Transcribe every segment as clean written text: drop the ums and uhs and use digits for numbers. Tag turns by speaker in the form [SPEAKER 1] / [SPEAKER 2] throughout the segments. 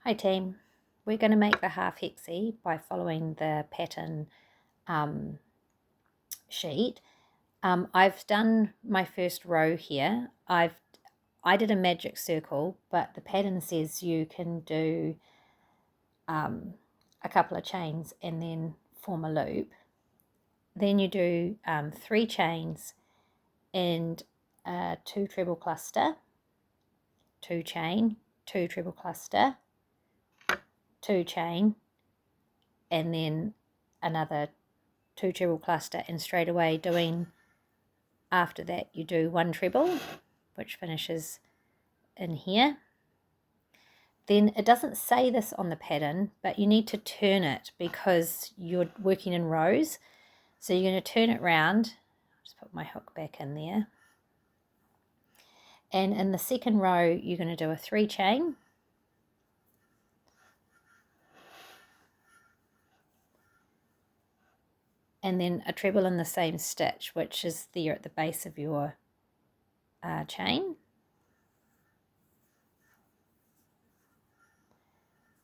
[SPEAKER 1] Hi team, we're going to make the half hexie by following the pattern sheet. I've done my first row here. I did a magic circle, but the pattern says you can do a couple of chains and then form a loop. Then you do 3 chains and 2 treble cluster, 2 chain, 2 treble cluster, 2 chain, and then another 2 treble cluster, and straight away doing after that you do 1 treble, which finishes in here. Then it doesn't say this on the pattern, but you need to turn it because you're working in rows. So you're going to turn it round. Just put my hook back in there. And in the second row, you're going to do a 3 chain. And then a treble in the same stitch, which is there at the base of your chain.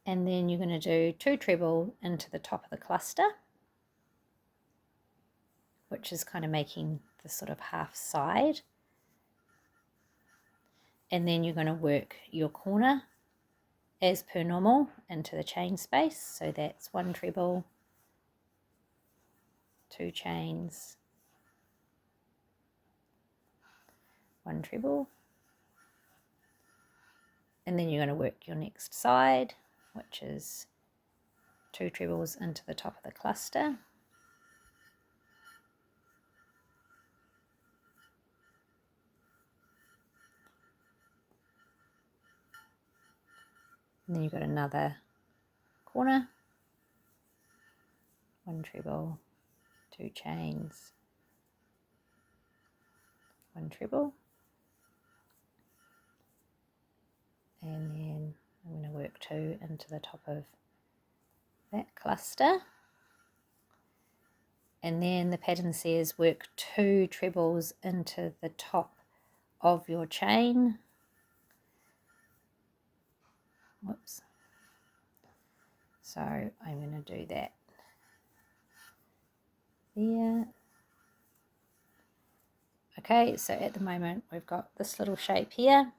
[SPEAKER 1] And then you're going to do 2 treble into the top of the cluster, which is kind of making the sort of half side. And then you're going to work your corner as per normal into the chain space. So that's 1 treble, 2 chains, 1 treble, and then you're going to work your next side, which is 2 trebles into the top of the cluster. And then you've got another corner, 1 treble, 2 chains, 1 treble, and then I'm going to work 2 into the top of that cluster. And then the pattern says work 2 trebles into the top of your chain. Whoops. So I'm going to do that there. Okay, so at the moment we've got this little shape here,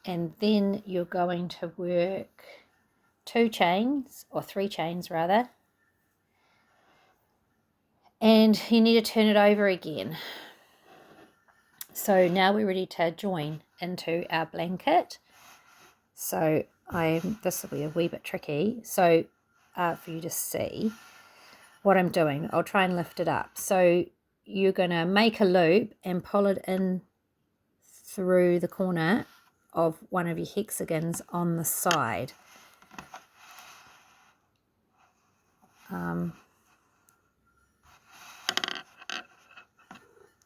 [SPEAKER 1] and then you're going to work 2 chains, or 3 chains rather, and you need to turn it over again. So now we're ready to join into our blanket. So this will be a wee bit tricky, so for you to see what I'm doing. I'll try and lift it up. So you're going to make a loop and pull it in through the corner of one of your hexagons on the side.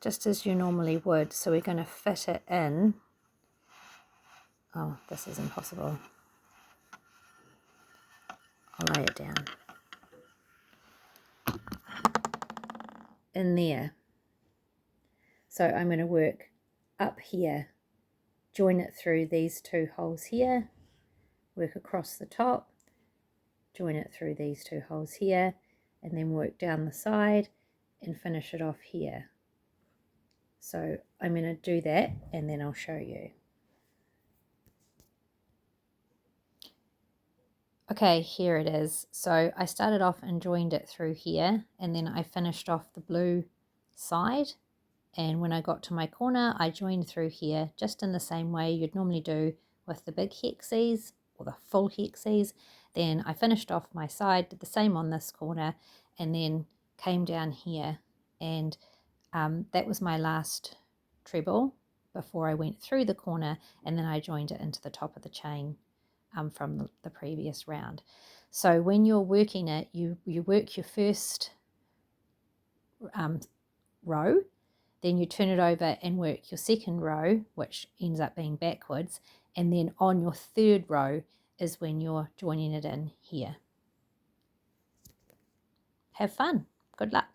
[SPEAKER 1] Just as you normally would. So we're going to fit it in. Oh, this is impossible. I'll lay it down. In there. So I'm going to work up here, join it through these 2 holes here, work across the top, join it through these 2 holes here, and then work down the side and finish it off here. So I'm going to do that and then I'll show you. Okay, here it is. So I started off and joined it through here, and then I finished off the blue side. And when I got to my corner, I joined through here just in the same way you'd normally do with the big hexies or the full hexies. Then I finished off my side, did the same on this corner, and then came down here. And that was my last treble before I went through the corner, and then I joined it into the top of the chain from the previous round. So when you're working it, you work your first row, then you turn it over and work your second row, which ends up being backwards, and then on your third row is when you're joining it in here. Have fun. Good luck.